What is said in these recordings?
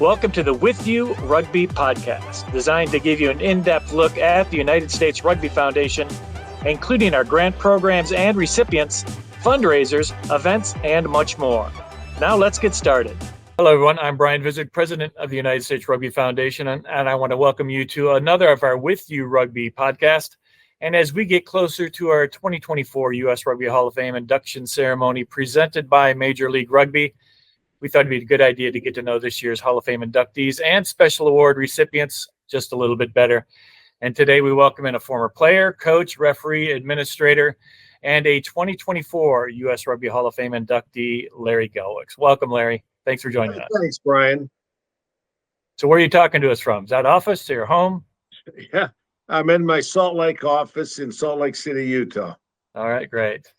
Welcome to the With You Rugby podcast, designed to give you an in-depth look at the United States Rugby Foundation, including our grant programs and recipients, fundraisers, events, and much more. Now let's get started. Hello, everyone. I'm Brian Vizard, president of the United States Rugby Foundation, and I want to welcome you to another of our With You Rugby podcast. And as we get closer to our 2024 U.S. Rugby Hall of Fame induction ceremony presented by Major League Rugby, we thought it'd be a good idea to get to know this year's Hall of Fame inductees and special award recipients just a little bit better. And today we welcome in a former player, coach, referee, administrator, and a 2024 U.S. Rugby Hall of Fame inductee, Larry Gelwix. Welcome, Larry. Thanks for joining us. Thanks, Brian. So where are you talking to us from? Is that office or your home? Yeah, I'm in my Salt Lake office in Salt Lake City, Utah. All right, great.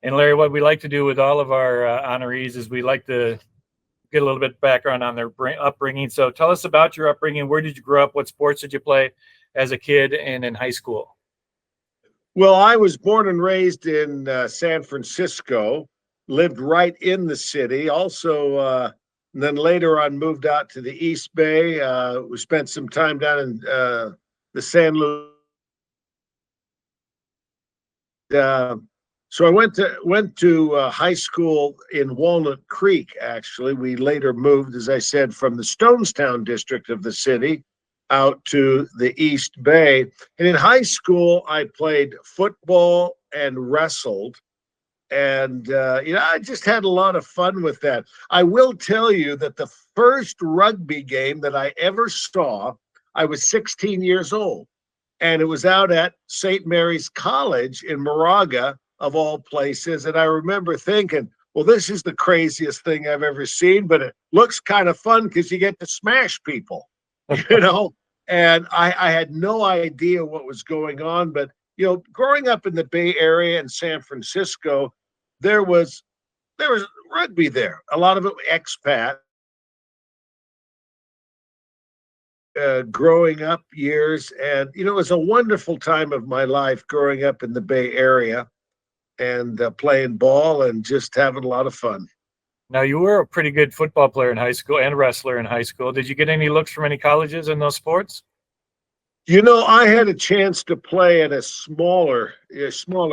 And Larry, what we like to do with all of our honorees is we like to get a little bit of background on their upbringing. So tell us about your upbringing. Where did you grow up? What sports did you play as a kid and in high school? Well, I was born and raised in San Francisco, lived right in the city. Also, then later on moved out to the East Bay. We spent some time down in the San Luis. So I went to high school in Walnut Creek, actually. We later moved, as I said, from the Stonestown district of the city out to the East Bay. And in high school, I played football and wrestled. And, I just had a lot of fun with that. I will tell you that the first rugby game that I ever saw, I was 16 years old. And it was out at St. Mary's College in Moraga, of all places. And I remember thinking, well, this is the craziest thing I've ever seen, but it looks kind of fun because you get to smash people, and I had no idea what was going on. But, growing up in the Bay Area in San Francisco, there was rugby there. A lot of it expat. Growing up years. And, it was a wonderful time of my life growing up in the Bay Area and playing ball and just having a lot of fun. Now, you were a pretty good football player in high school and wrestler in high school. Did you get any looks from any colleges in those sports? I had a chance to play at smaller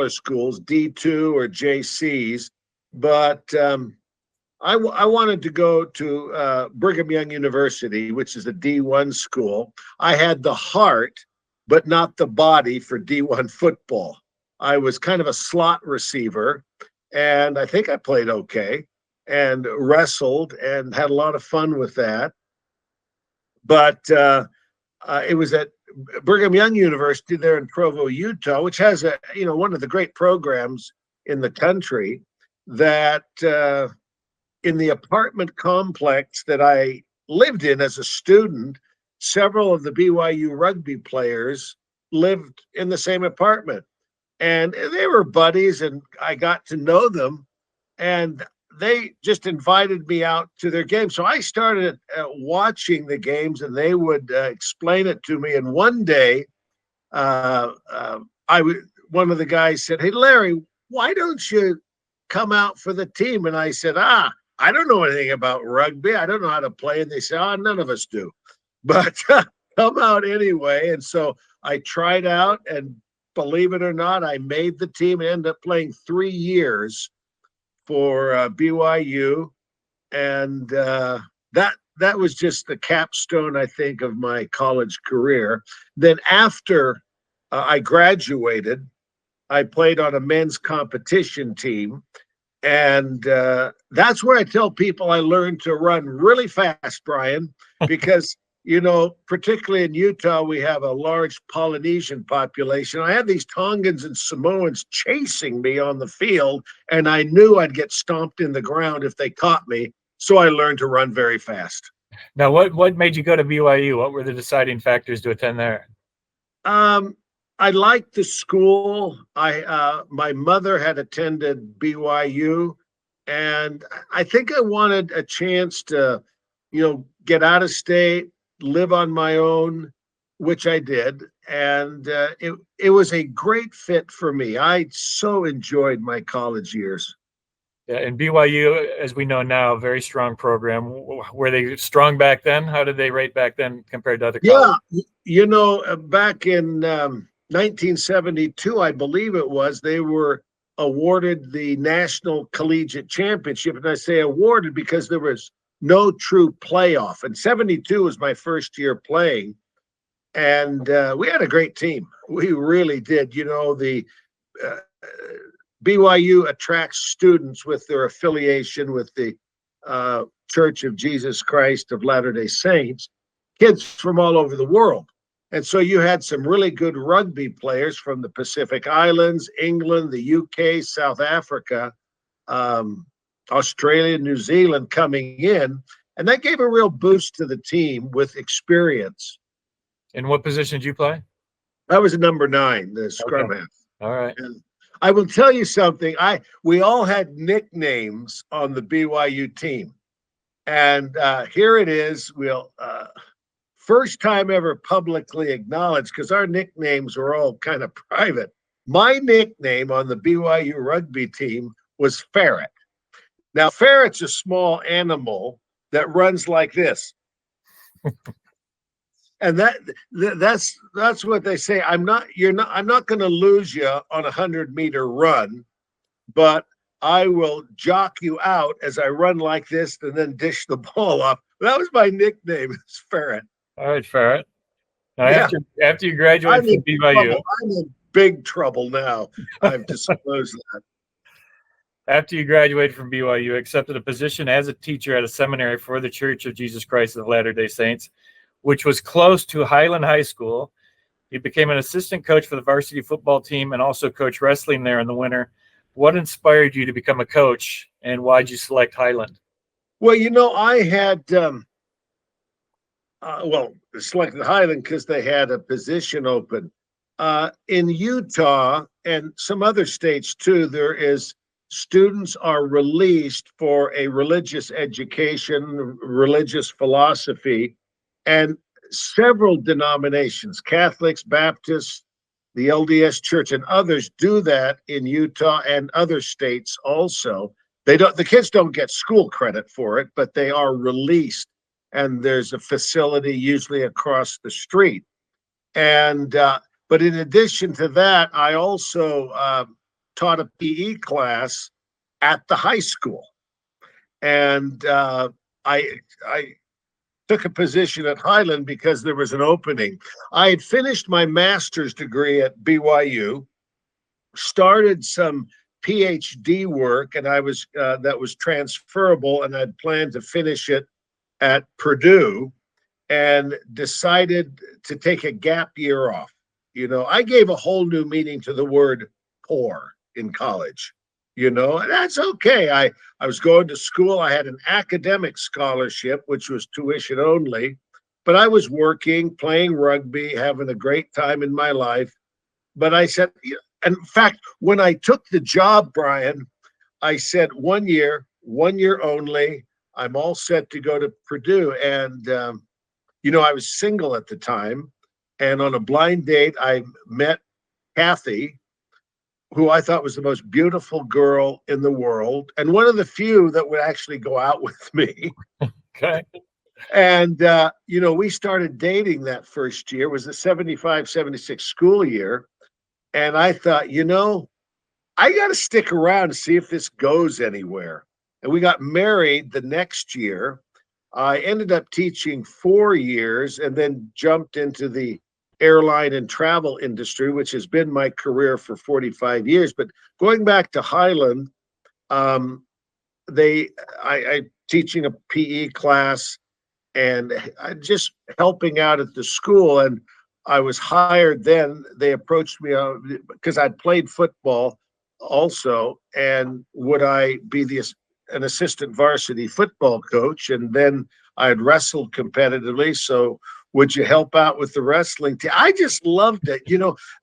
schools, D2 or JCs, but I wanted to go to Brigham Young University, which is a D1 school. I had the heart, but not the body for D1 football. I was kind of a slot receiver, and I think I played okay and wrestled and had a lot of fun with that. But it was at Brigham Young University there in Provo, Utah, which has one of the great programs in the country. That in the apartment complex that I lived in as a student, several of the BYU rugby players lived in the same apartment. And they were buddies, and I got to know them, and they just invited me out to their games. So I started watching the games, and they would explain it to me. And one day, one of the guys said, "Hey, Larry, why don't you come out for the team?" And I said, I don't know anything about rugby. I don't know how to play. And they said, none of us do. But come out anyway. And so I tried out, and believe it or not, I made the team and ended up playing 3 years for BYU. And that was just the capstone, I think, of my college career. Then after I graduated, I played on a men's competition team. And that's where I tell people I learned to run really fast, Brian, because particularly in Utah, we have a large Polynesian population. I had these Tongans and Samoans chasing me on the field, and I knew I'd get stomped in the ground if they caught me. So I learned to run very fast. Now, what made you go to BYU? What were the deciding factors to attend there? I liked the school. My mother had attended BYU, and I think I wanted a chance to, get out of state, live on my own, which I did. And it was a great fit for me. I so enjoyed my college years. Yeah, and BYU, as we know now, very strong program. Were they strong back then? How did they rate back then compared to other Yeah, colleges? back in 1972, I believe it was, they were awarded the National Collegiate Championship. And I say awarded because there was no true playoff. And 72 was my first year playing. And we had a great team. We really did. The uh, BYU attracts students with their affiliation with the Church of Jesus Christ of Latter-day Saints, kids from all over the world. And so you had some really good rugby players from the Pacific Islands, England, the UK, South Africa, Australia, New Zealand coming in. And that gave a real boost to the team with experience. In what position did you play? I was a number 9, the scrum half. All right. And I will tell you something. We all had nicknames on the BYU team. And here it is. First time ever publicly acknowledged, because our nicknames were all kind of private. My nickname on the BYU rugby team was Ferret. Now, ferret's a small animal that runs like this. And that's what they say. I'm not going to lose you on a 100-meter run, but I will jock you out as I run like this and then dish the ball off. That was my nickname, is Ferret. All right, Ferret. Now, Yeah. after you graduated from BYU, I'm in big trouble now. I've disclosed that. After you graduated from BYU, you accepted a position as a teacher at a seminary for the Church of Jesus Christ of Latter-day Saints, which was close to Highland High School. You became an assistant coach for the varsity football team and also coached wrestling there in the winter. What inspired you to become a coach, and why did you select Highland? Well, I had selected Highland because they had a position open. In Utah and some other states too, there is students are released for a religious education, religious philosophy, and several denominations, Catholics, Baptists, the LDS Church, and others do that in Utah and other states also. The kids don't get school credit for it, but they are released, and there's a facility usually across the street. And but in addition to that, I also taught a PE class at the high school, and I took a position at Highland because there was an opening. I had finished my master's degree at BYU, started some PhD work, and I was that was transferable, and I'd planned to finish it at Purdue, and decided to take a gap year off. I gave a whole new meaning to the word poor in college. And that's okay. I was going to school. I had an academic scholarship, which was tuition only, but I was working, playing rugby, having a great time in my life. But I said, in fact, when I took the job, Brian, I said 1 year only. I'm all set to go to Purdue. And, I was single at the time. And on a blind date, I met Kathy, who I thought was the most beautiful girl in the world, and one of the few that would actually go out with me. Okay. And, we started dating that first year. It was the 75, 76 school year. And I thought, I got to stick around and see if this goes anywhere. And we got married the next year. I ended up teaching 4 years and then jumped into the airline and travel industry, which has been my career for 45 years. But going back to Highland, I teaching a PE class and I just helping out at the school. And I was hired then. They approached me because I'd played football also, and would I be an assistant varsity football coach? And then I had wrestled competitively, so would you help out with the wrestling team? I just loved it.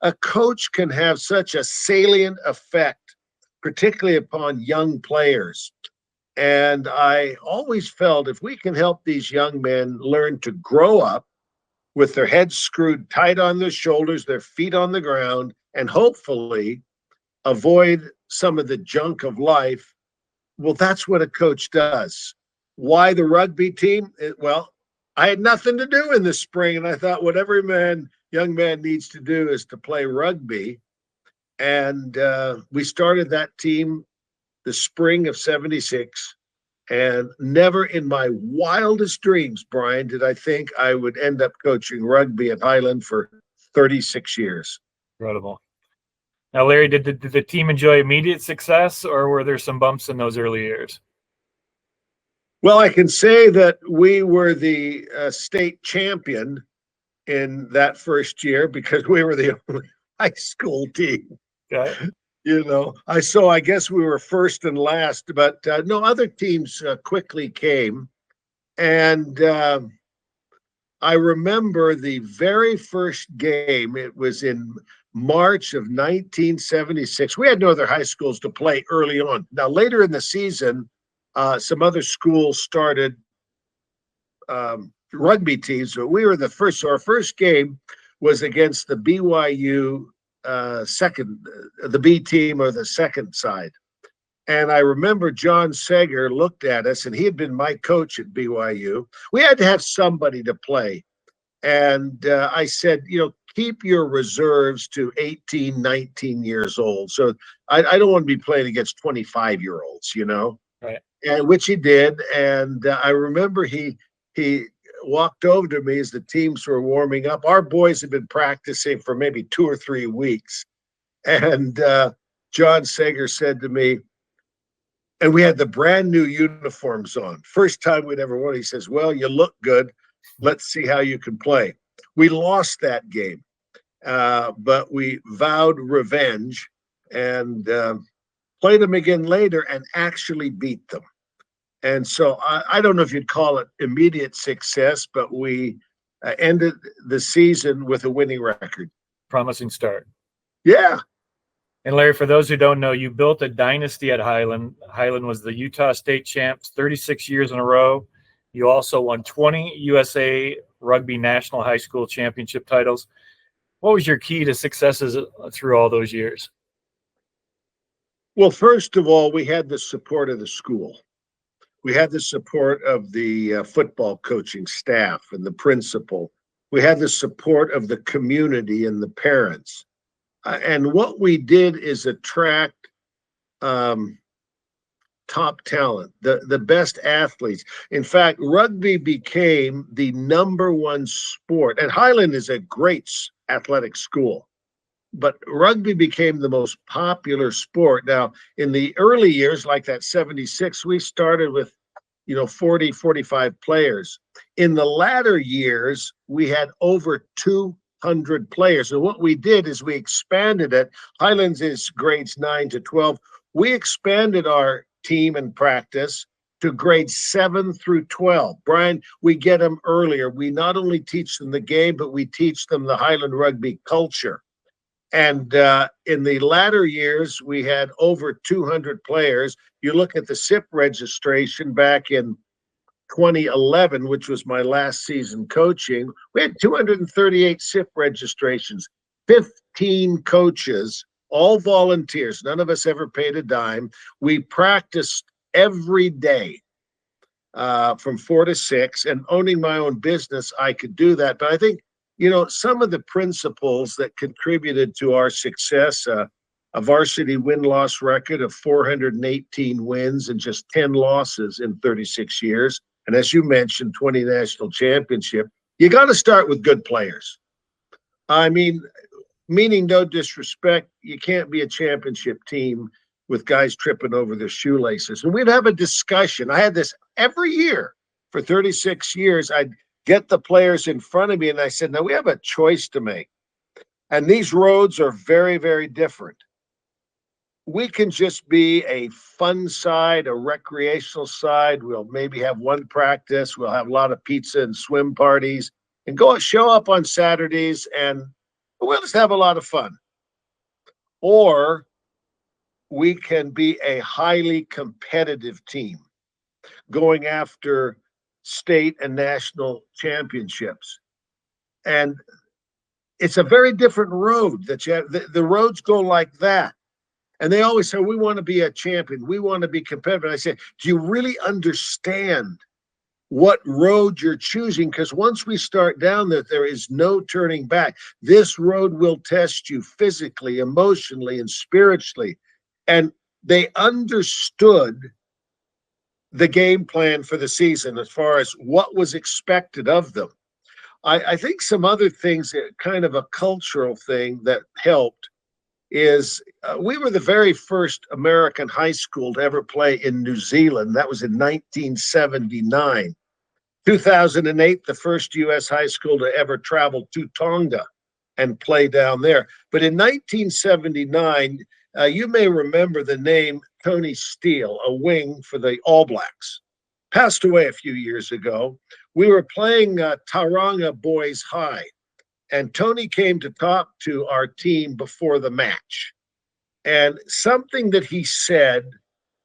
A coach can have such a salient effect, particularly upon young players. And I always felt if we can help these young men learn to grow up with their heads screwed tight on their shoulders, their feet on the ground, and hopefully avoid some of the junk of life, Well, that's what a coach does. Why the rugby team? Well, I had nothing to do in the spring, and I thought what every young man needs to do is to play rugby. And we started that team the spring of '76. And never in my wildest dreams, Brian, did I think I would end up coaching rugby at Highland for 36 years. Incredible. Now, Larry, did the team enjoy immediate success, or were there some bumps in those early years? Well, I can say that we were the state champion in that first year because we were the only high school team. Okay. I guess we were first and last, but no, other teams quickly came. And I remember the very first game. It was in March of 1976. We had no other high schools to play early on. Now, later in the season, some other schools started rugby teams, but we were the first. So our first game was against the BYU the B team, or the second side. And I remember John Seger looked at us, and he had been my coach at BYU. We had to have somebody to play. And I said, keep your reserves to 18, 19 years old. So I don't want to be playing against 25-year-olds, Right. And which he did. And I remember he walked over to me as the teams were warming up. Our boys had been practicing for maybe 2 or 3 weeks. And John Sager said to me, and we had the brand new uniforms on. First time we'd ever worn. He says, well, you look good. Let's see how you can play. We lost that game, but we vowed revenge and played them again later and actually beat them. And so I don't know if you'd call it immediate success, but we ended the season with a winning record. Promising start. Yeah. And Larry, for those who don't know, you built a dynasty at Highland. Highland was the Utah State champs 36 years in a row. You also won 20 USA Rugby National High School Championship titles. What was your key to successes through all those years? Well, first of all, we had the support of the school. We had the support of the football coaching staff and the principal. We had the support of the community and the parents. And what we did is attract top talent, the best athletes. In fact, rugby became the #1 sport. And Highland is a great athletic school, but rugby became the most popular sport. Now, in the early years, like that 76, we started with 40, 45 players. In the latter years, we had over 200 players. And what we did is we expanded it. Highlands is grades 9 to 12. We expanded our team and practice to grades 7 through 12. Brian, we get them earlier. We not only teach them the game, but we teach them the Highland rugby culture. And in the latter years, we had over 200 players. You look at the SIP registration back in 2011, which was my last season coaching, we had 238 SIP registrations, 15 coaches, all volunteers. None of us ever paid a dime. We practiced every day from 4 to 6, and owning my own business, I could do that. But I think, some of the principles that contributed to our success, a varsity win-loss record of 418 wins and just 10 losses in 36 years. And as you mentioned, 20 national championship. You got to start with good players. I mean, meaning no disrespect, you can't be a championship team with guys tripping over their shoelaces. And we'd have a discussion. I had this every year for 36 years. I'd get the players in front of me and I said, now we have a choice to make. And these roads are very, very different. We can just be a fun side, a recreational side. We'll maybe have one practice. We'll have a lot of pizza and swim parties and show up on Saturdays and we'll just have a lot of fun. Or we can be a highly competitive team going after state and national championships. And it's a very different road that you have. The roads go like that. And they always say, we want to be a champion. We want to be competitive. And I say, do you really understand what road you're choosing? Because once we start down there is no turning back. This road will test you physically, emotionally, and spiritually. And they understood the game plan for the season as far as what was expected of them. I think some other things, kind of a cultural thing that helped, is we were the very first American high school to ever play in New Zealand. That was in 1979. 2008, the first U.S. high school to ever travel to Tonga and play down there. But in 1979, you may remember the name Tony Steele, a wing for the All Blacks. Passed away a few years ago. We were playing Tauranga Boys High, and Tony came to talk to our team before the match. And something that he said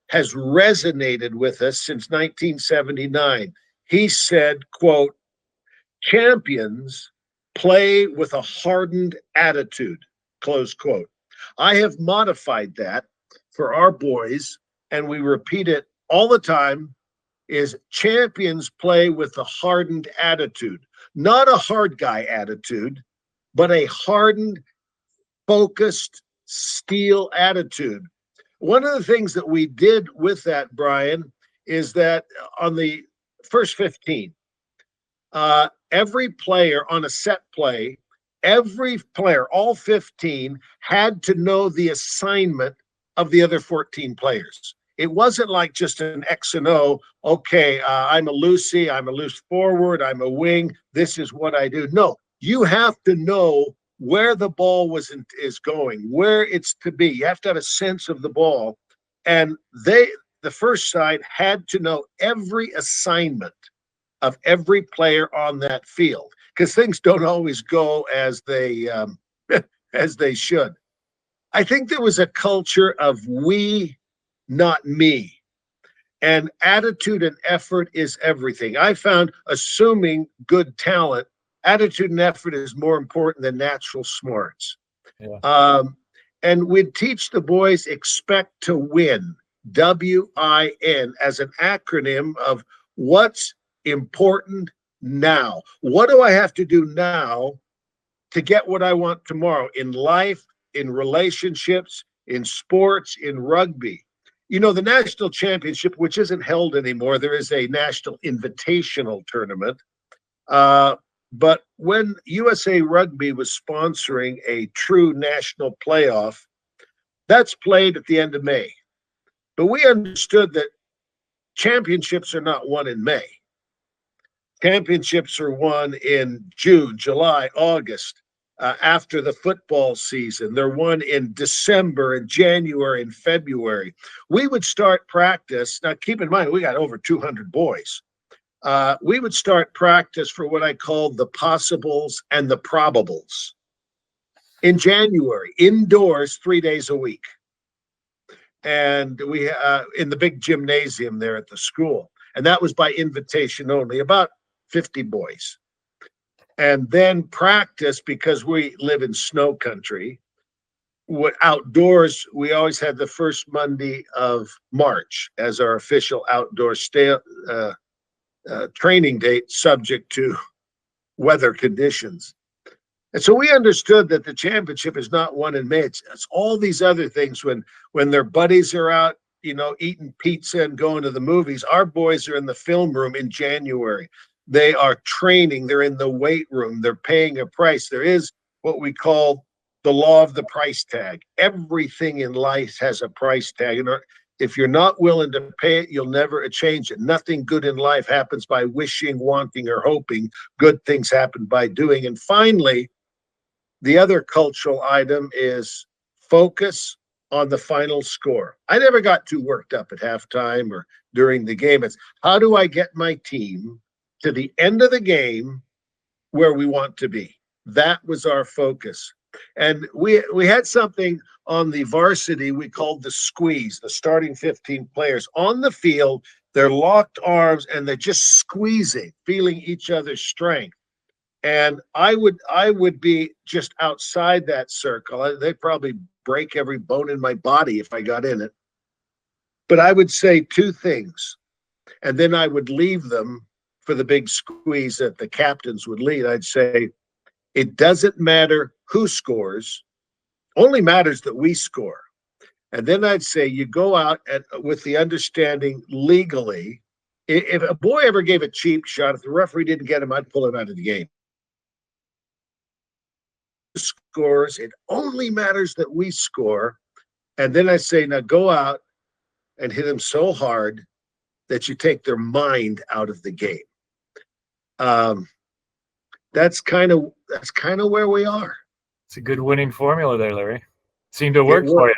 has resonated with us since 1979. He said, quote, champions play with a hardened attitude, close quote. I have modified that for our boys, and we repeat it all the time, is champions play with a hardened attitude, not a hard guy attitude, but a hardened, focused, steel attitude. One of the things that we did with that, Brian, is that on the first 15, every player on a set play, every player, all 15, had to know the assignment of the other 14 players. It wasn't like just an X and O. Okay, I'm a loosey, I'm a loose forward, I'm a wing. This is what I do. No, you have to know where the ball is going, where it's to be. You have to have a sense of the ball. And the first side, had to know every assignment of every player on that field, because things don't always go as they as they should. I think there was a culture of we, not me. And attitude and effort is everything. I found, assuming good talent, attitude and effort is more important than natural smarts. Yeah. And we'd teach the boys expect to win, WIN, as an acronym of what's important now. What do I have to do now to get what I want tomorrow in life, in relationships, in sports, in rugby? You know, the national championship, which isn't held anymore, there is a national invitational tournament. But when USA Rugby was sponsoring a true national playoff, that's played at the end of May. But we understood that championships are not won in May. Championships are won in June, July, August, after the football season. They're won in December and January and February. We would start practice. Now, keep in mind, we got over 200 boys. We would start practice for what I call the possibles and the probables in January, indoors, 3 days a week. And we in the big gymnasium there at the school. And that was by invitation only, about 50 boys. And then practice, because we live in snow country, outdoors, we always had the first Monday of March as our official outdoor training date, subject to weather conditions. And so we understood that the championship is not won in May. It's all these other things when their buddies are out, you know, eating pizza and going to the movies. Our boys are in the film room in January. They are training. They're in the weight room. They're paying a price. There is what we call the law of the price tag. Everything in life has a price tag. And if you're not willing to pay it, you'll never change it. Nothing good in life happens by wishing, wanting, or hoping. Good things happen by doing. And finally, the other cultural item is focus on the final score. I never got too worked up at halftime or during the game. It's how do I get my team to the end of the game where we want to be? That was our focus. And we had something on the varsity we called the squeeze, the starting 15 players on the field. They're locked arms and they're just squeezing, feeling each other's strength. And I would be just outside that circle. They'd probably break every bone in my body if I got in it. But I would say two things, and then I would leave them for the big squeeze that the captains would lead. I'd say, it doesn't matter who scores, only matters that we score. And then I'd say you go out with the understanding legally, if a boy ever gave a cheap shot, if the referee didn't get him, I'd pull him out of the game. Scores, it only matters that we score. And then I say, now go out and hit them so hard that you take their mind out of the game. That's kind of where we are. It's a good winning formula there, Larry. Seemed to work for you.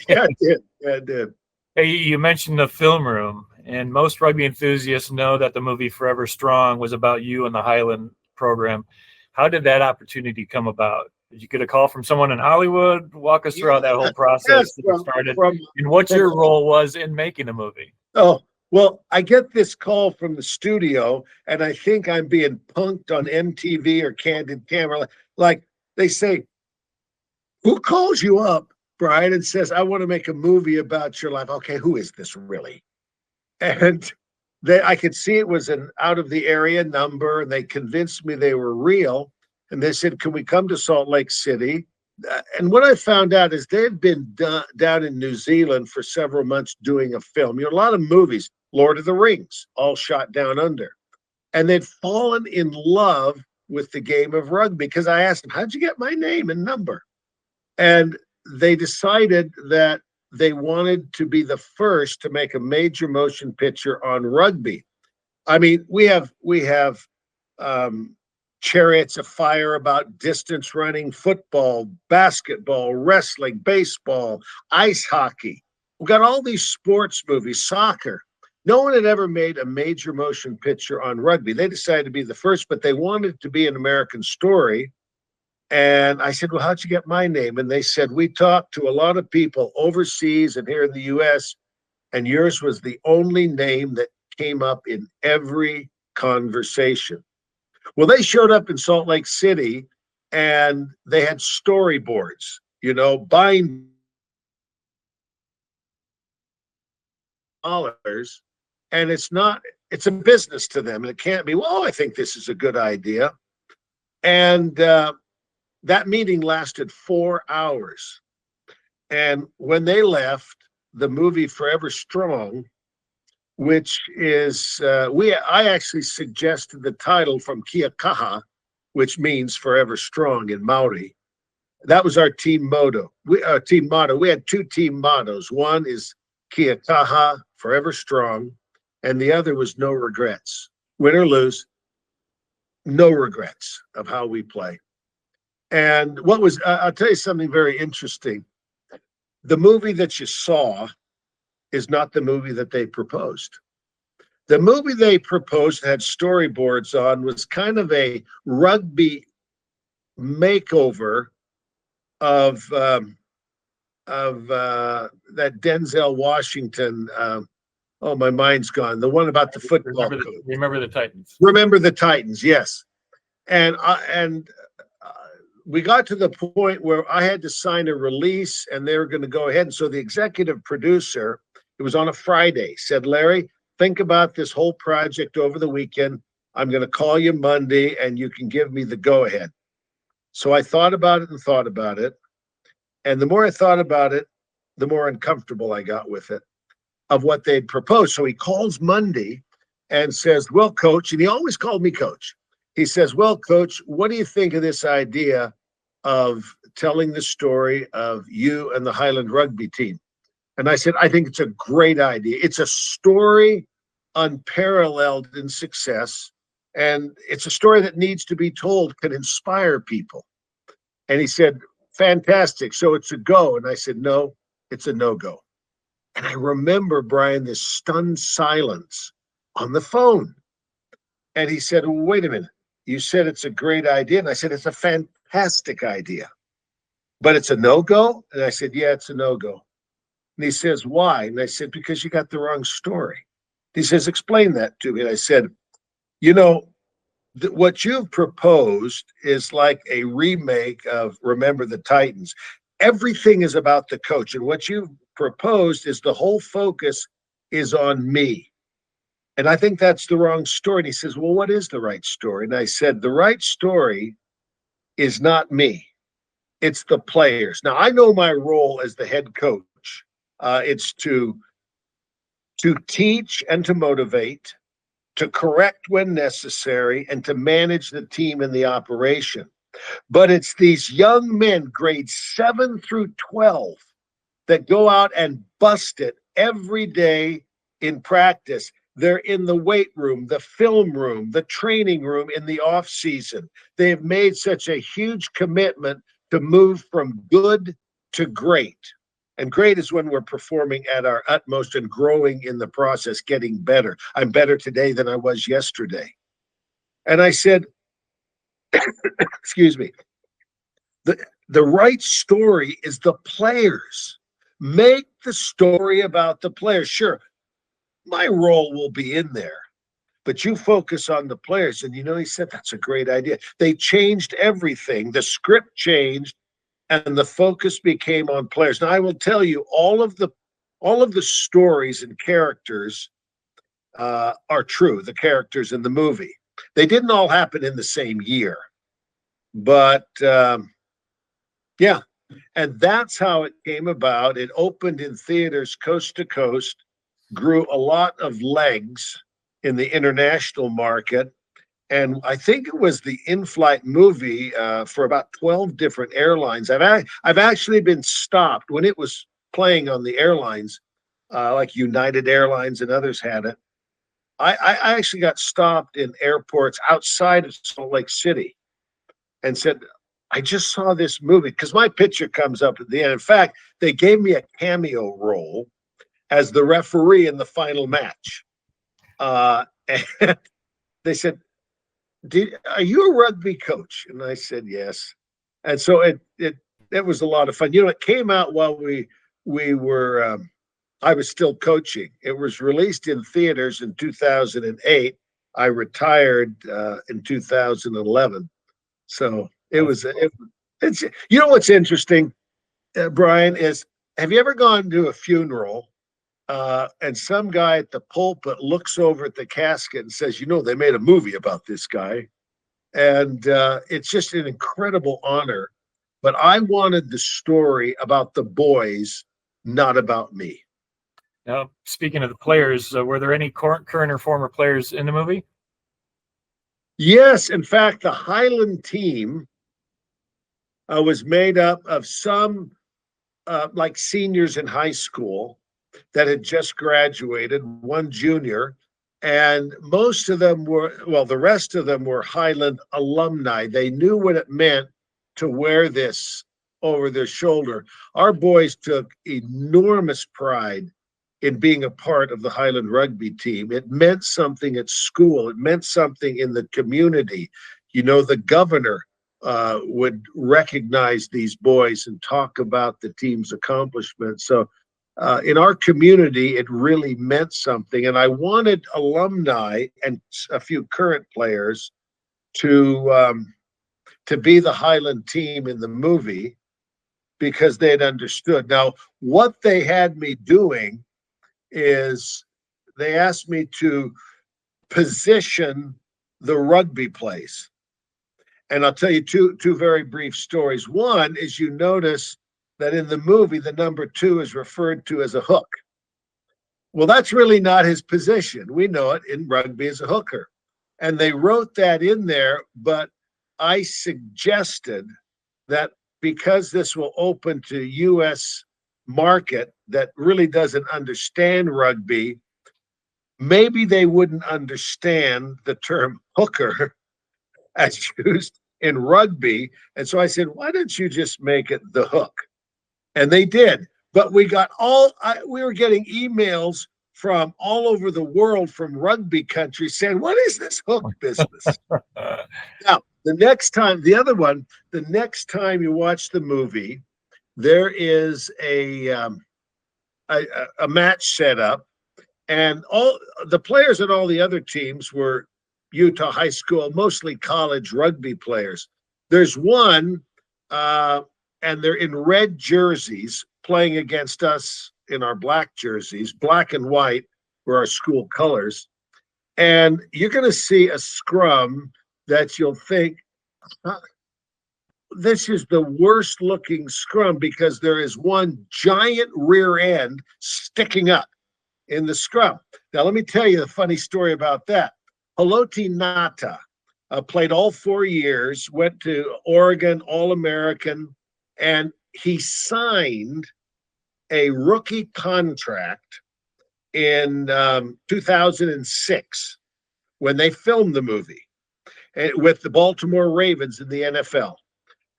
Yeah, it did. Yeah, it did. Hey, you mentioned the film room, and most rugby enthusiasts know that the movie Forever Strong was about you and the Highland program. How did that opportunity come about? Did you get a call from someone in Hollywood? Walk us through how that whole process started and what your role was in making the movie. Oh, well, I get this call from the studio, and I think I'm being punked on MTV or Candid Camera. Like they say, who calls you up, Brian, and says, I want to make a movie about your life? Okay, who is this really? And I could see it was an out of the area number, and they convinced me they were real. And they said, can we come to Salt Lake City? And what I found out is they'd been down in New Zealand for several months doing a film. A lot of movies, Lord of the Rings, all shot down under. And they'd fallen in love with the game of rugby because I asked them, how'd you get my name and number? And they decided that they wanted to be the first to make a major motion picture on rugby. I mean, we have Chariots of Fire about distance running, football, basketball, wrestling, baseball, ice hockey. We've got all these sports movies, soccer. No one had ever made a major motion picture on rugby. They decided to be the first, but they wanted it to be an American story. And I said, well, how'd you get my name? And they said, we talked to a lot of people overseas and here in the US, and yours was the only name that came up in every conversation. Well, they showed up in Salt Lake City and they had storyboards, buying dollars. And it's a business to them. And it can't be, well, I think this is a good idea. And that meeting lasted 4 hours. And when they left, the movie Forever Strong, which is, I actually suggested the title from Kia Kaha, which means forever strong in Maori. That was our team motto. We had two team mottos. One is Kia Kaha, forever strong, and the other was no regrets. Win or lose, no regrets of how we play. And I'll tell you something very interesting. The movie that you saw is not the movie that they proposed. The movie they proposed had storyboards on was kind of a rugby makeover of that Denzel Washington. Oh, my mind's gone. The one about the football. Remember the Titans. Remember the Titans, yes. And we got to the point where I had to sign a release and they were going to go ahead. And so the executive producer, it was on a Friday, said, Larry, think about this whole project over the weekend. I'm going to call you Monday and you can give me the go ahead. So I thought about it and thought about it. And the more I thought about it, the more uncomfortable I got with it of what they'd proposed. So he calls Monday and says, well, coach, and he always called me coach. He says, well, coach, what do you think of this idea of telling the story of you and the Highland rugby team? And I said, I think it's a great idea. It's a story unparalleled in success. And it's a story that needs to be told, can inspire people. And he said, fantastic. So it's a go. And I said, no, it's a no-go. And I remember, Brian, this stunned silence on the phone. And he said, well, wait a minute. You said it's a great idea. And I said, it's a fantastic idea. But it's a no-go? And I said, yeah, it's a no-go. And he says, why? And I said, because you got the wrong story. He says, explain that to me. And I said, what you've proposed is like a remake of Remember the Titans. Everything is about the coach. And what you've proposed is the whole focus is on me. And I think that's the wrong story. And he says, well, what is the right story? And I said, the right story is not me. It's the players. Now, I know my role as the head coach. It's to teach and to motivate, to correct when necessary, and to manage the team and the operation. But it's these young men, grades 7 through 12, that go out and bust it every day in practice. They're in the weight room, the film room, the training room in the off season. They have made such a huge commitment to move from good to great. And great is when we're performing at our utmost and growing in the process, getting better. I'm better today than I was yesterday. And I said, excuse me, the right story is the players. Make the story about the players. Sure, my role will be in there, but you focus on the players. And he said, that's a great idea. They changed everything. The script changed and the focus became on players. Now I will tell you, all of the stories and characters are true, the characters in the movie. They didn't all happen in the same year, but yeah. And that's how it came about. It opened in theaters coast to coast, grew a lot of legs in the international market. And I think it was the in-flight movie for about 12 different airlines. I've actually been stopped when it was playing on the airlines, like United Airlines and others had it. I actually got stopped in airports outside of Salt Lake City and said, I just saw this movie, because my picture comes up at the end. In fact, they gave me a cameo role as the referee in the final match. And they said, are you a rugby coach? And I said, yes. And so it was a lot of fun. It came out while we were, I was still coaching. It was released in theaters in 2008. I retired in 2011. So it's, what's interesting, Brian, is have you ever gone to a funeral and some guy at the pulpit looks over at the casket and says, they made a movie about this guy. And it's just an incredible honor. But I wanted the story about the boys, not about me. Now, speaking of the players, were there any current or former players in the movie? Yes. In fact, the Highland team was made up of some like seniors in high school that had just graduated, one junior, and most of them the rest of them were Highland alumni. They knew what it meant to wear this over their shoulder. Our boys took enormous pride in being a part of the Highland rugby team. It meant something at school. It meant something in the community. The governor would recognize these boys and talk about the team's accomplishments. So in our community, it really meant something. And I wanted alumni and a few current players to be the Highland team in the movie, because they'd understood. Now, what they had me doing is they asked me to position the rugby plays. And I'll tell you two very brief stories. One is, you notice that in the movie, the number 2 is referred to as a hook. Well, that's really not his position. We know it in rugby as a hooker. And they wrote that in there, but I suggested that because this will open to U.S. market that really doesn't understand rugby, maybe they wouldn't understand the term hooker as used in rugby. And so I said, why don't you just make it the hook? And they did. But we got we were getting emails from all over the world, from rugby countries, saying, what is this hook business? Now, the next time you watch the movie, there is a match set up, and all the players and all the other teams were Utah high school, mostly college rugby players. There's one, and they're in red jerseys playing against us in our black jerseys. Black and white were our school colors. And you're going to see a scrum that you'll think, this is the worst looking scrum because there is one giant rear end sticking up in the scrum. Now, let me tell you the funny story about that. Haloti Ngata played all 4 years, went to Oregon, All-American, and he signed a rookie contract in 2006 when they filmed the movie with the Baltimore Ravens in the NFL.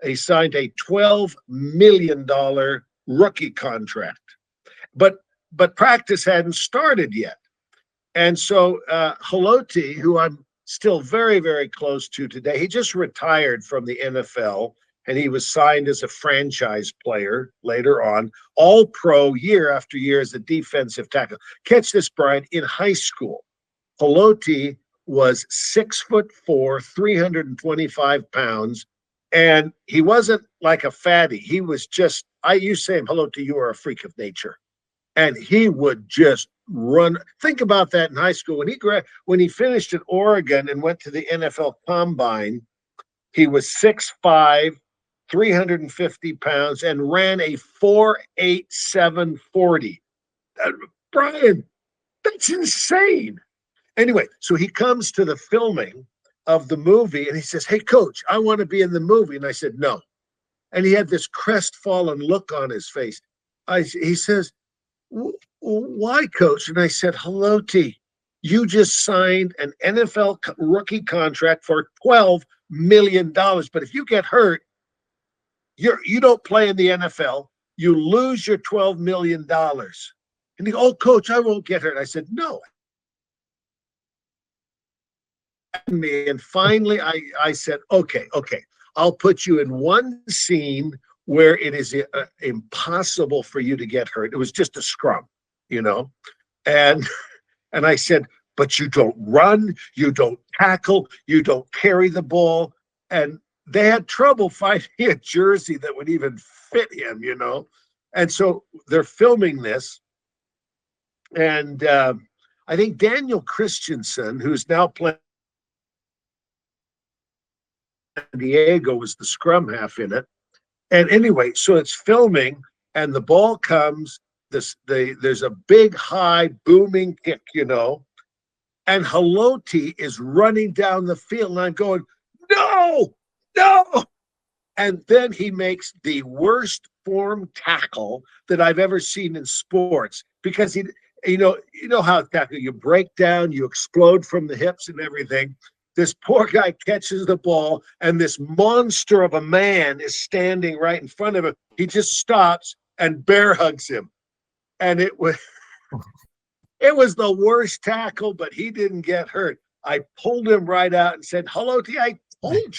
He signed a $12 million rookie contract, but practice hadn't started yet. And so Haloti, who I'm still very, very close to today, he just retired from the NFL, and he was signed as a franchise player later on, all pro year after year as a defensive tackle. Catch this, Brian, in high school, Haloti was 6'4", 325 pounds, and he wasn't like a fatty. He was just, I used to say, Haloti, you are a freak of nature. And he would just run. Think about that in high school. When he finished at Oregon and went to the NFL Combine, he was 6'5", 350 pounds, and ran a 4.87 40. Brian, that's insane. Anyway, so he comes to the filming of the movie and he says, hey, coach, I want to be in the movie. And I said, no. And he had this crestfallen look on his face. He says, why, coach? And I said, Haloti, you just signed an NFL rookie contract for $12 million. But if you get hurt, you don't play in the NFL. You lose your $12 million. And he goes, oh, coach, I won't get hurt. I said, no. And finally, I said, okay, I'll put you in one scene where it is impossible for you to get hurt. It was just a scrum, and I said, but you don't run, you don't tackle, you don't carry the ball. And they had trouble finding a jersey that would even fit him, And so they're filming this. And I think Daniel Christensen, who's now playing Diego, was the scrum half in it. And anyway, so it's filming, and the ball comes. There's a big, high, booming kick, and Haloti is running down the field, and I'm going, no. And then he makes the worst form tackle that I've ever seen in sports, because you know how tackle, you break down, you explode from the hips and everything. This poor guy catches the ball, and this monster of a man is standing right in front of him. He just stops and bear hugs him. And it was the worst tackle, but he didn't get hurt. I pulled him right out and said, Haloti, I told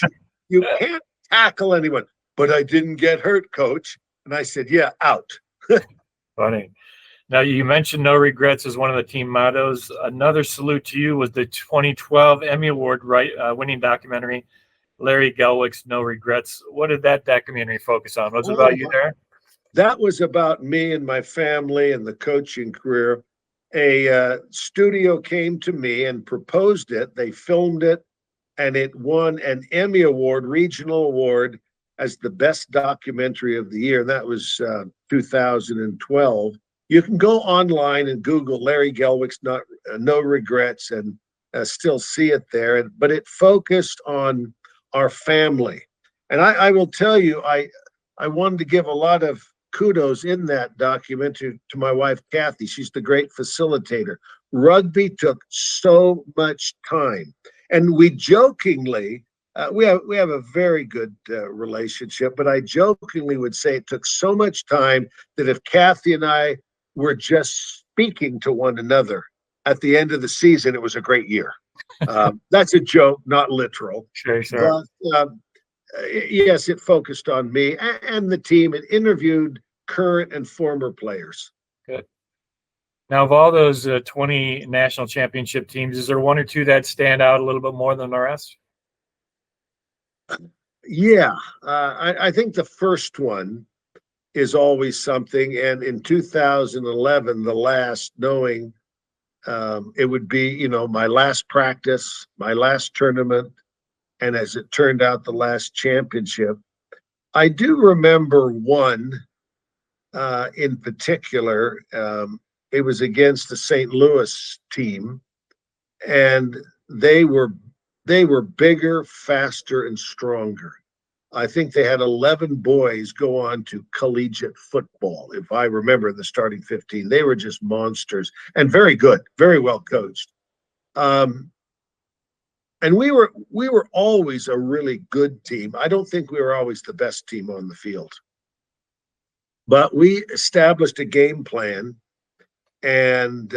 you can't tackle anyone. But I didn't get hurt, coach. And I said, yeah, out. Funny. Now, you mentioned no regrets as one of the team mottos. Another salute to you was the 2012 Emmy Award winning documentary, Larry Gelwix, No Regrets. What did that documentary focus on? Was it about you there? That was about me and my family and the coaching career. A studio came to me and proposed it. They filmed it, and it won an Emmy Award, regional award, as the best documentary of the year. And that was 2012. You can go online and Google Larry Gelwix, No Regrets, and still see it there. But it focused on our family. And I will tell you, I wanted to give a lot of kudos in that documentary to my wife, Kathy. She's the great facilitator. Rugby took so much time. And we jokingly, we have a very good relationship, but I jokingly would say it took so much time that if Kathy and I were just speaking to one another at the end of the season, it was a great year. That's a joke, not literal. Sure. But yes, it focused on me and the team. It interviewed current and former players. Good. Now, of all those 20 national championship teams, is there one or two that stand out a little bit more than the rest? Yeah, I think the first one is always something. And in 2011, the last, knowing it would be, my last practice, my last tournament, and as it turned out, the last championship. I do remember one in particular. It was against the St. Louis team, and they were bigger, faster, and stronger. I think they had 11 boys go on to collegiate football, if I remember the starting 15. They were just monsters and very good, very well coached. And we were always a really good team. I don't think we were always the best team on the field. But we established a game plan, and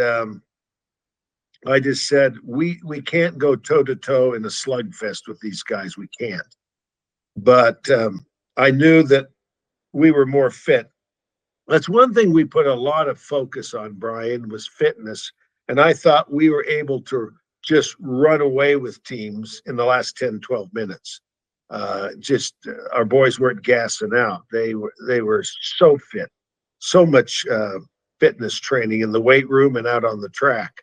I just said, we can't go toe-to-toe in a slugfest with these guys. We can't. But I knew that we were more fit. That's one thing we put a lot of focus on, Brian, was fitness. And I thought we were able to just run away with teams in the last 10, 12 minutes. Our boys weren't gassing out. They were so fit, so much fitness training in the weight room and out on the track.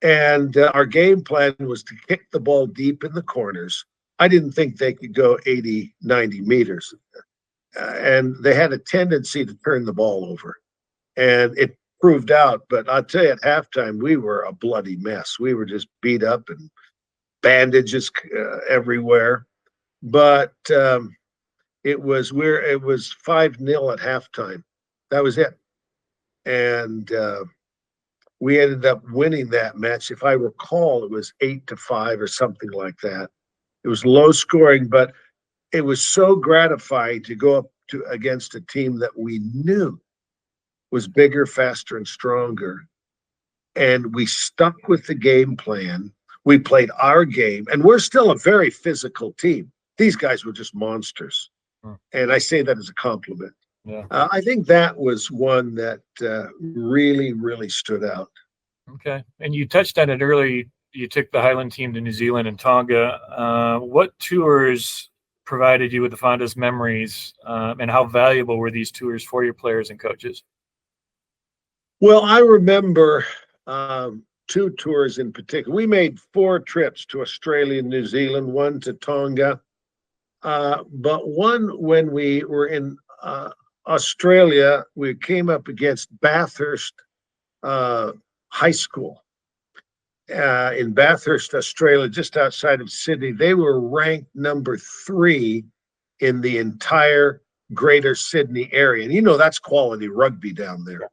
And our game plan was to kick the ball deep in the corners. I didn't think they could go 80, 90 meters. And they had a tendency to turn the ball over. And it proved out. But I'll tell you, at halftime, we were a bloody mess. We were just beat up and bandages everywhere. But it was 5-0 at halftime. That was it. And we ended up winning that match. If I recall, it was 8-5 or something like that. It was low scoring, but it was so gratifying to go up against a team that we knew was bigger, faster, and stronger. And we stuck with the game plan. We played our game, and we're still a very physical team. These guys were just monsters. And I say that as a compliment. Yeah. I think that was one that really, really stood out. Okay. And you touched on it earlier. You took the Highland team to New Zealand and Tonga. What tours provided you with the fondest memories, and how valuable were these tours for your players and coaches? Well, I remember two tours in particular. We made 4 trips to Australia and New Zealand, one to Tonga. But one, when we were in Australia, we came up against Bathurst High School in Bathurst, Australia, just outside of Sydney. They were ranked number 3 in the entire Greater Sydney area. And that's quality rugby down there.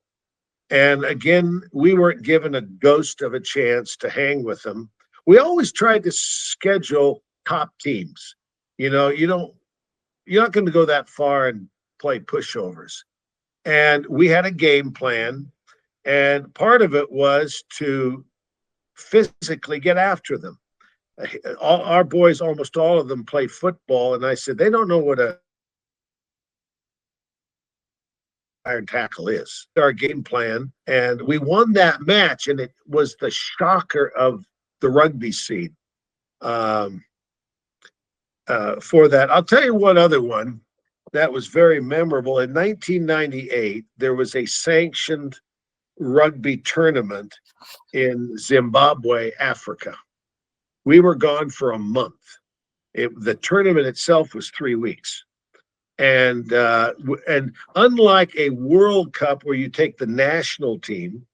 And again, we weren't given a ghost of a chance to hang with them. We always tried to schedule top teams. You're not going to go that far and play pushovers. And we had a game plan, and part of it was to physically get after them. Our boys, almost all of them, play football, and I said, they don't know what a iron tackle is. Our game plan, and we won that match, and it was the shocker of the rugby scene. For that, I'll tell you one other one that was very memorable. In 1998, there was a sanctioned rugby tournament in Zimbabwe, Africa. We were gone for a month. The tournament itself was 3 weeks. And unlike a World Cup where you take the national team,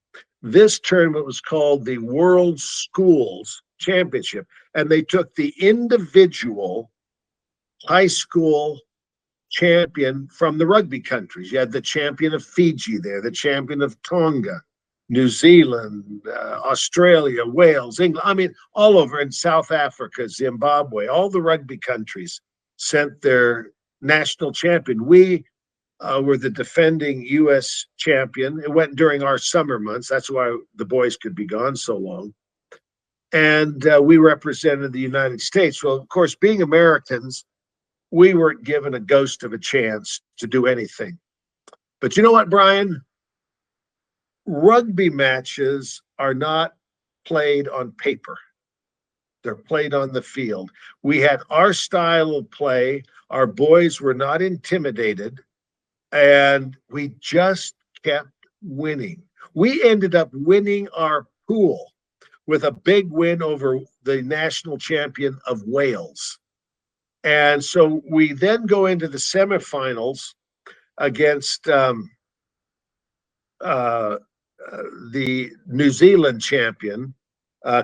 this tournament was called the World Schools Championship. And they took the individual high school champion from the rugby countries. You had the champion of Fiji there, the champion of Tonga, New Zealand, Australia, Wales, England, all over, in South Africa, Zimbabwe, all the rugby countries sent their national champion. We were the defending U.S. champion. It went during our summer months. That's why the boys could be gone so long. And we represented the United States. Well, of course, being Americans, we weren't given a ghost of a chance to do anything. But you know what, Brian? rugby matches are not played on paper. They're played on the field. We had our style of play. Our boys were not intimidated, and we just kept winning. We ended up winning our pool with a big win over the national champion of Wales. And so we then go into the semifinals against the New Zealand champion,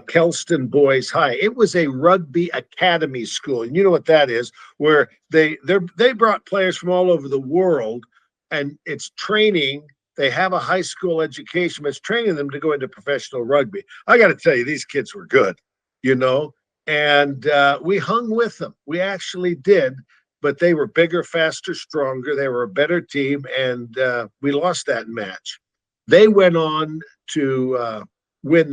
Kelston Boys High. It was a rugby academy school, and you know what that is, where they brought players from all over the world, and it's training. They have a high school education, but it's training them to go into professional rugby. I got to tell you, these kids were good, you know, and we hung with them. We actually did, but they were bigger, faster, stronger. They were a better team, and we lost that match. They went on to win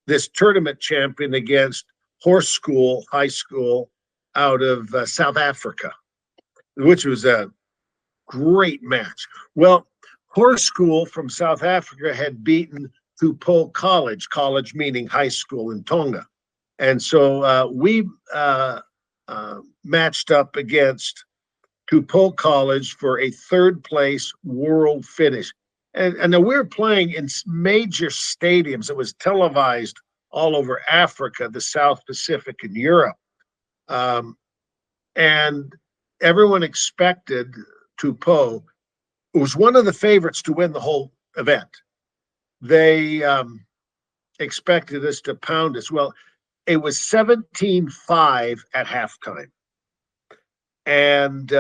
this tournament champion against Horse School High School out of South Africa, which was a great match. Well, Horse School from South Africa had beaten Tupou college meaning high school in Tonga. And so we matched up against Tupou College for a third place world finish. And we were playing in major stadiums. It was televised all over Africa, the South Pacific, and Europe. And everyone expected Tupou, who was one of the favorites to win the whole event. They expected us to pound us. Well, it was 17-5 at halftime. And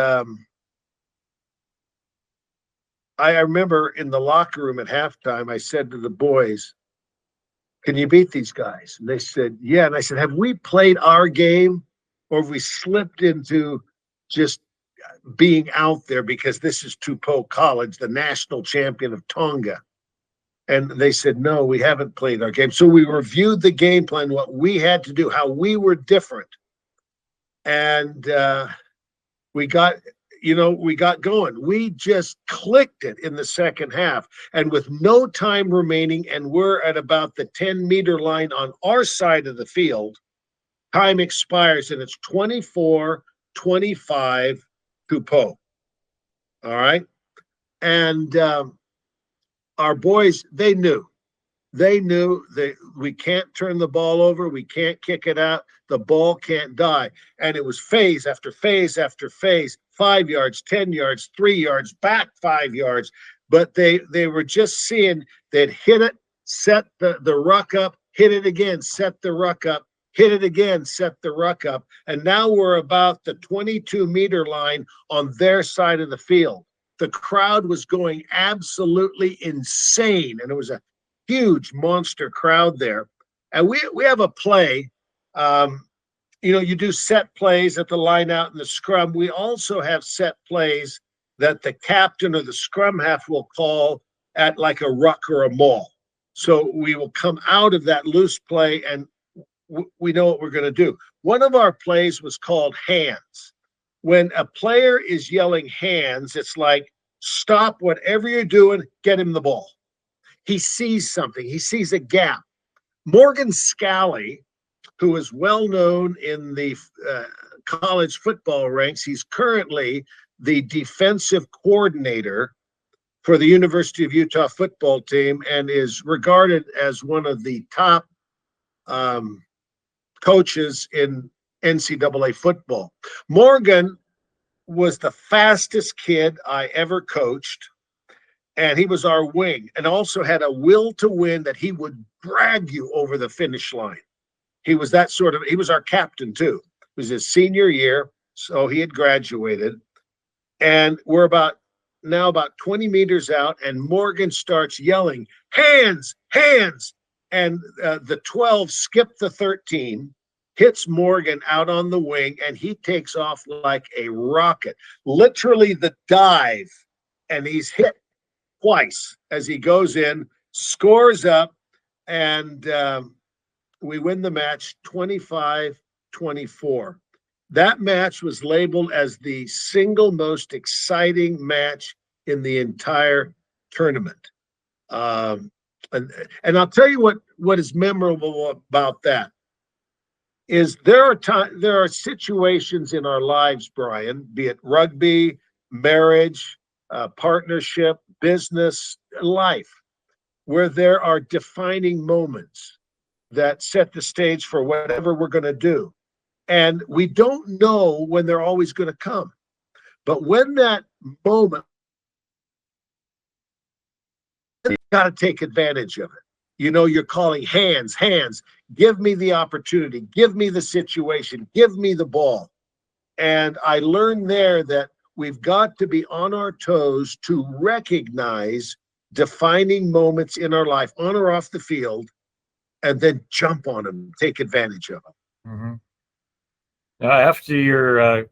I remember in the locker room at halftime, I said to the boys, "Can you beat these guys?" And they said, "Yeah." And I said, "Have we played our game, or have we slipped into just being out there because this is Tupou College, the national champion of Tonga?" And they said, "No, we haven't played our game." So we reviewed the game plan, what we had to do, how we were different. And we got going. We just clicked it in the second half. And with no time remaining, and we're at about the 10-meter line on our side of the field, time expires, and it's 24-25 Tupou. All right. And our boys, they knew that we can't turn the ball over. We can't kick it out. The ball can't die. And it was phase after phase after phase, 5 yards, 10 yards, 3 yards, back 5 yards. But they were just seeing they'd hit it, set the ruck up, hit it again, set the ruck up, hit it again, set the ruck up. And now we're about the 22-meter line on their side of the field. The crowd was going absolutely insane. And it was a huge monster crowd there. And we have a play. You do set plays at the line out in the scrum. We also have set plays that the captain or the scrum half will call at like a ruck or a maul. So we will come out of that loose play and we know what we're going to do. One of our plays was called hands. When a player is yelling hands, it's like, stop whatever you're doing, get him the ball. He sees something. He sees a gap. Morgan Scally, who is well known in the college football ranks, he's currently the defensive coordinator for the University of Utah football team and is regarded as one of the top coaches in NCAA football. Morgan was the fastest kid I ever coached. And he was our wing and also had a will to win that he would drag you over the finish line. He was he was our captain too. It was his senior year, so he had graduated. And we're about 20 meters out, and Morgan starts yelling, hands, hands. And the 12 skipped the 13, hits Morgan out on the wing, and he takes off like a rocket. Literally the dive, and he's hit twice as he goes in, scores up, and we win the match 25-24. That match was labeled as the single most exciting match in the entire tournament. Um, and and I'll tell you what is memorable about that is there are situations in our lives, Brian, be it rugby, marriage, partnership, business, life, where there are defining moments that set the stage for whatever we're going to do. And we don't know when they're always going to come. But when that moment, you got to take advantage of it. You're calling hands, give me the opportunity, give me the situation, give me the ball. And I learned there that we've got to be on our toes to recognize defining moments in our life, on or off the field, and then jump on them, take advantage of them. Mm-hmm. Now, after your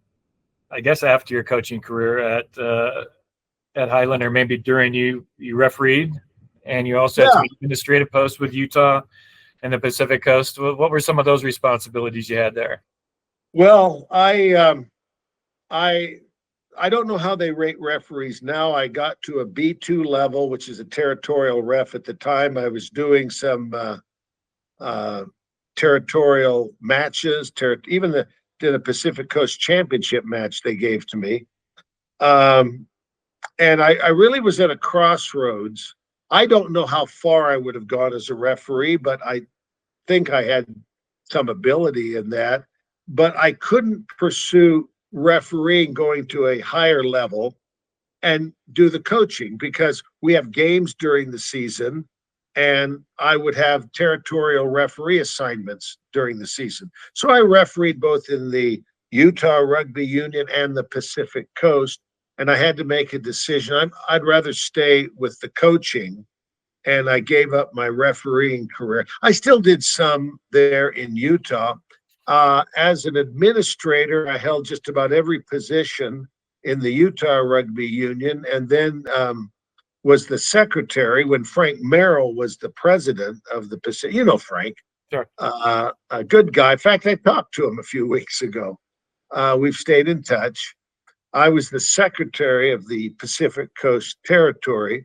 coaching career at Highland, or maybe during you refereed, and you also had some administrative posts with Utah and the Pacific Coast. What were some of those responsibilities you had there? Well, I don't know how they rate referees now. I got to a B2 level, which is a territorial ref. At the time, I was doing some territorial matches, even did a Pacific Coast Championship match they gave to me. And I really was at a crossroads. I don't know how far I would have gone as a referee, but I think I had some ability in that. But I couldn't pursue refereeing going to a higher level and do the coaching because we have games during the season and I would have territorial referee assignments during the season. So I refereed both in the Utah Rugby Union and the Pacific Coast, and I had to make a decision. I'd rather stay with the coaching, and I gave up my refereeing career. I still did some there in Utah. As an administrator, I held just about every position in the Utah Rugby Union, and then was the secretary when Frank Merrill was the president of the Pacific. You know Frank. Sure. A good guy. In fact, I talked to him a few weeks ago. We've stayed in touch. I was the secretary of the Pacific Coast Territory.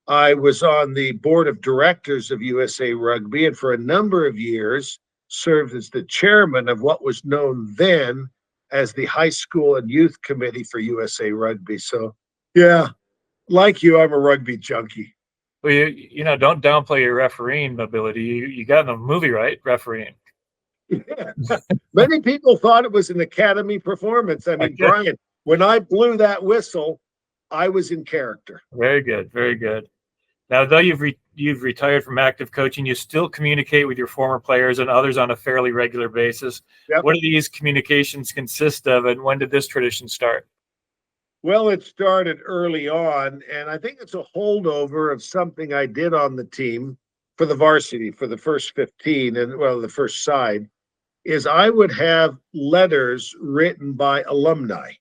I was on the board of directors of USA Rugby, and for a number of years served as the chairman of what was known then as the High School and Youth Committee for USA Rugby. So, yeah, like you, I'm a rugby junkie. Well, don't downplay your refereeing ability. You got in the movie, right? Refereeing. Yeah. Many people thought it was an Academy performance. I mean, Brian, when I blew that whistle, I was in character. Very good, very good. Now, though you've retired from active coaching, you still communicate with your former players and others on a fairly regular basis. Yep. What do these communications consist of, and when did this tradition start? Well, it started early on, and I think it's a holdover of something I did on the team for the varsity for the first 15, and the first side, is I would have letters written by alumni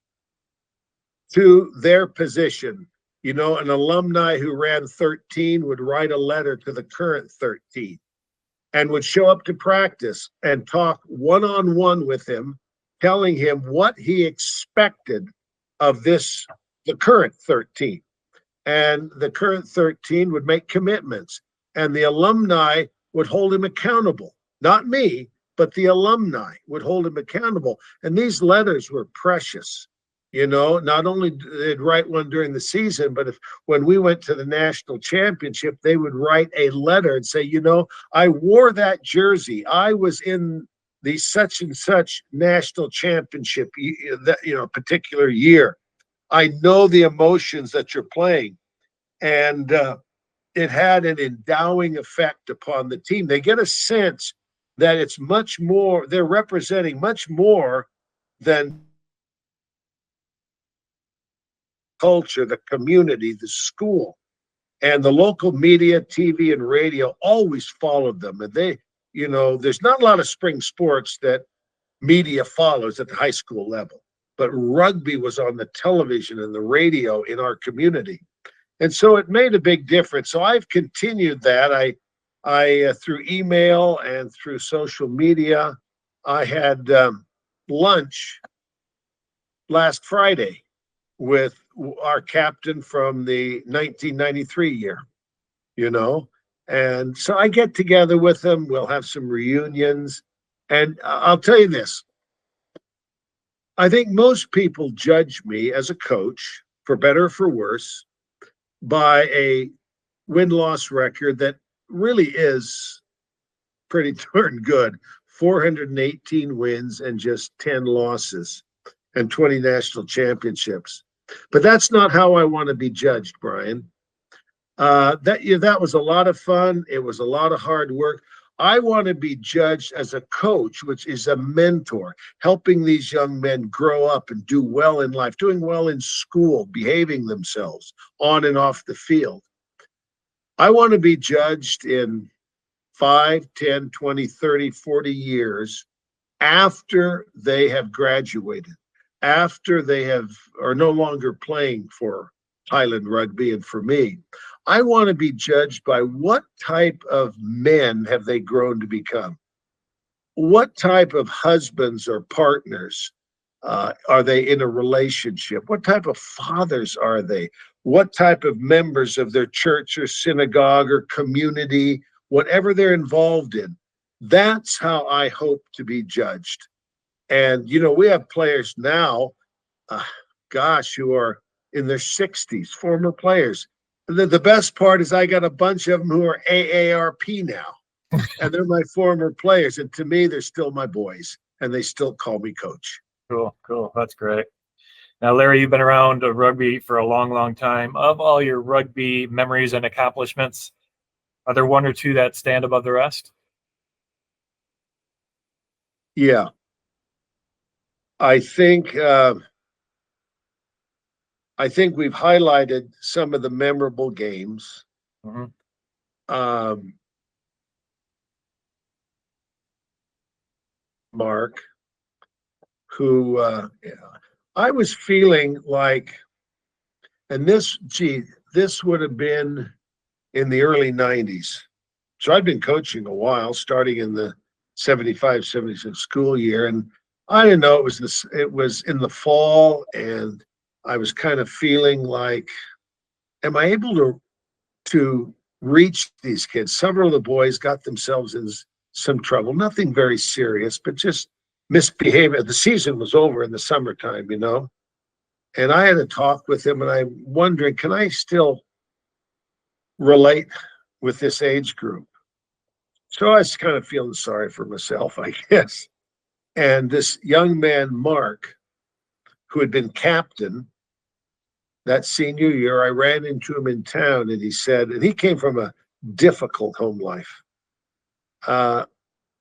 to their position. An alumni who ran 13 would write a letter to the current 13 and would show up to practice and talk one-on-one with him, telling him what he expected of the current 13. And the current 13 would make commitments, and the alumni would hold him accountable. Not me, but the alumni would hold him accountable. And these letters were precious. Not only they'd write one during the season, but when we went to the national championship, they would write a letter and say, I wore that jersey. I was in the such and such national championship, particular year. I know the emotions that you're playing. And it had an endowing effect upon the team. They get a sense that it's much more, they're representing much more than culture, the community, the school. And the local media, TV and radio always followed them. And there's not a lot of spring sports that media follows at the high school level, but rugby was on the television and the radio in our community. And so it made a big difference. So I've continued that. I through email and through social media. I had lunch last Friday with our captain from the 1993 year. you know. And so I get together with them. We'll have some reunions. And I'll tell you this, I think most people judge me as a coach, for better or for worse, by a win-loss record that really is pretty darn good. 418 wins and just 10 losses and 20 national championships. But that's not how I want to be judged, Brian. That was a lot of fun. It was a lot of hard work. I want to be judged as a coach, which is a mentor, helping these young men grow up and do well in life, doing well in school, behaving themselves on and off the field. I want to be judged in 5, 10, 20, 30, 40 years after they have graduated, after they are no longer playing for Highland Rugby and for me. I want to be judged by what type of men have they grown to become? What type of husbands or partners are they in a relationship? What type of fathers are they? What type of members of their church or synagogue or community, whatever they're involved in? That's how I hope to be judged. And, we have players now, who are in their 60s, former players. The best part is I got a bunch of them who are AARP now, and they're my former players. And to me, they're still my boys, and they still call me coach. Cool. That's great. Now, Larry, you've been around rugby for a long, long time. Of all your rugby memories and accomplishments, are there one or two that stand above the rest? Yeah. I think we've highlighted some of the memorable games. Mm-hmm. Mark, who I was feeling like, and this would have been in the early 90s. So I'd been coaching a while, starting in the 75, 76 school year. And I didn't know it was in the fall, and I was kind of feeling like, am I able to reach these kids? Several of the boys got themselves in some trouble, nothing very serious, but just misbehavior. The season was over in the summertime, and I had a talk with him, and I'm wondering, can I still relate with this age group? So I was kind of feeling sorry for myself, I guess. And this young man, Mark, who had been captain that senior year, I ran into him in town, and he said, and he came from a difficult home life.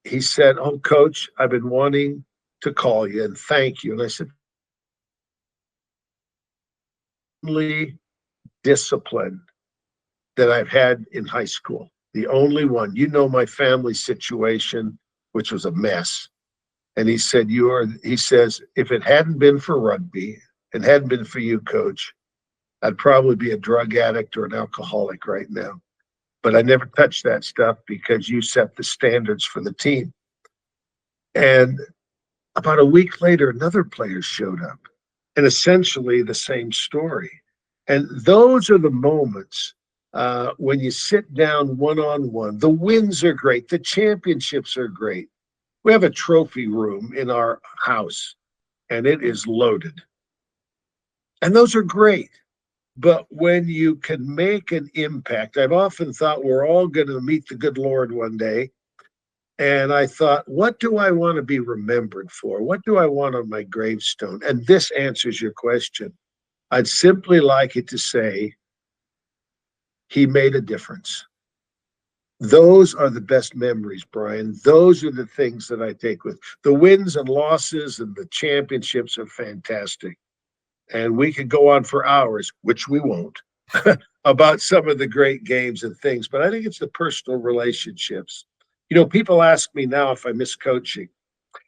He said, "Oh, Coach, I've been wanting to call you and thank you." And I said, "Only discipline that I've had in high school, the only one. My family situation, which was a mess." And he said, he says, "If it hadn't been for rugby, it hadn't been for you, Coach, I'd probably be a drug addict or an alcoholic right now. But I never touched that stuff because you set the standards for the team." And about a week later, another player showed up, and essentially the same story. And those are the moments when you sit down one-on-one. The wins are great. The championships are great. We have a trophy room in our house, and it is loaded. And those are great. But when you can make an impact, I've often thought we're all going to meet the good Lord one day. And I thought, what do I want to be remembered for? What do I want on my gravestone? And this answers your question. I'd simply like it to say, he made a difference. Those are the best memories, Brian. Those are the things that I take with. The wins and losses and the championships are fantastic. And we could go on for hours, which we won't, about some of the great games and things. But I think it's the personal relationships. People ask me now if I miss coaching.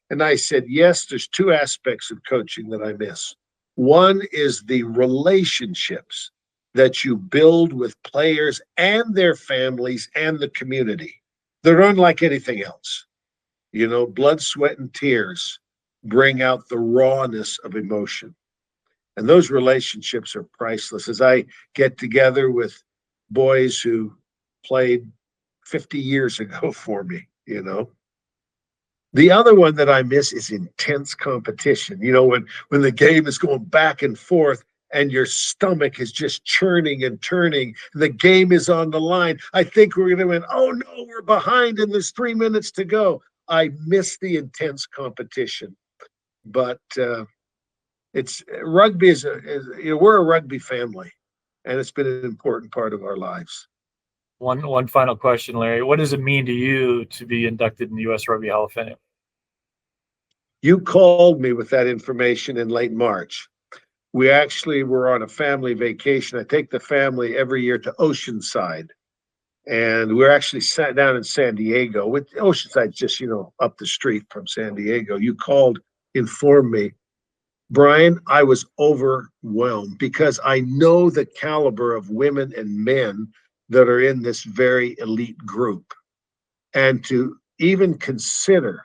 And I said, yes, there's two aspects of coaching that I miss. One is the relationships that you build with players and their families and the community. They're unlike anything else. Blood, sweat, and tears bring out the rawness of emotion. And those relationships are priceless. As I get together with boys who played 50 years ago for me, you know. The other one that I miss is intense competition. You know, when the game is going back and forth and your stomach is just churning and turning, the game is on the line. I think we're going to win. Oh no, we're behind and there's 3 minutes to go. I miss the intense competition. But it's rugby we're a rugby family, and it's been an important part of our lives. One final question, Larry. What does it mean to you to be inducted in the U.S. Rugby Hall of Fame? You called me with that information in late March. We actually were on a family vacation. I take the family every year to Oceanside, and we're actually sat down in San Diego. With Oceanside, just up the street from San Diego. You called, informed me. Brian, I was overwhelmed because I know the caliber of women and men that are in this very elite group. And to even consider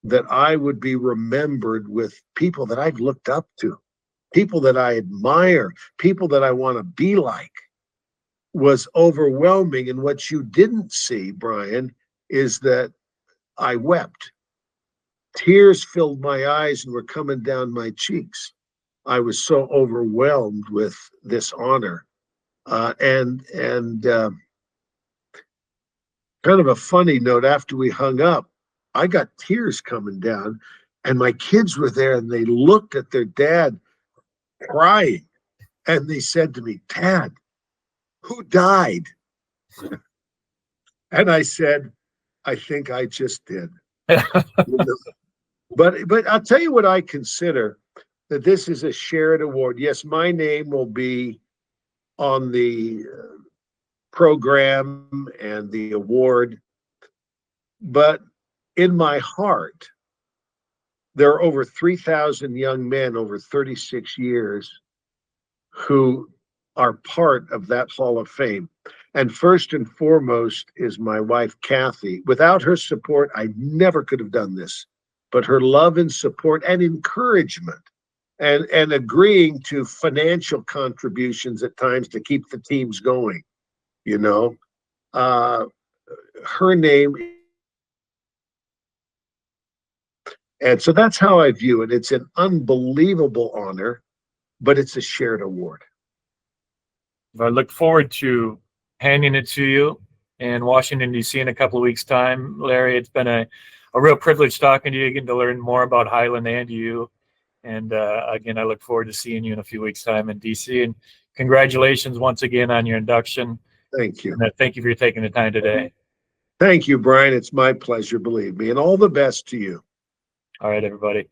that I would be remembered with people that I've looked up to, people that I admire, people that I want to be like, was overwhelming. And what you didn't see, Brian, is that I wept. Tears filled my eyes and were coming down my cheeks. I was so overwhelmed with this honor. And kind of a funny note, after we hung up, I got tears coming down, and my kids were there, and they looked at their dad crying, and they said to me, "Dad, who died?" And I said, "I think I just did." But I'll tell you what I consider, that this is a shared award. Yes, my name will be on the program and the award, but in my heart, there are over 3,000 young men over 36 years who are part of that Hall of Fame. And first and foremost is my wife, Kathy. Without her support, I never could have done this. But her love and support and encouragement and agreeing to financial contributions at times to keep the teams going, her name. And so that's how I view it. It's an unbelievable honor, but it's a shared award. I look forward to handing it to you in Washington, D.C. in a couple of weeks' time. Larry, it's been a real privilege talking to you, getting to learn more about Highland and you. And again, I look forward to seeing you in a few weeks' time in D.C. And congratulations once again on your induction. Thank you. And thank you for taking the time today. Thank you, Brian. It's my pleasure, believe me. And all the best to you. All right, everybody.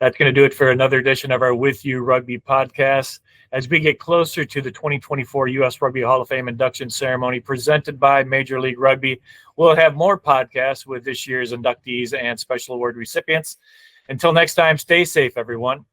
That's going to do it for another edition of our With You Rugby podcast. As we get closer to the 2024 U.S. Rugby Hall of Fame induction ceremony presented by Major League Rugby, we'll have more podcasts with this year's inductees and special award recipients. Until next time, stay safe, everyone.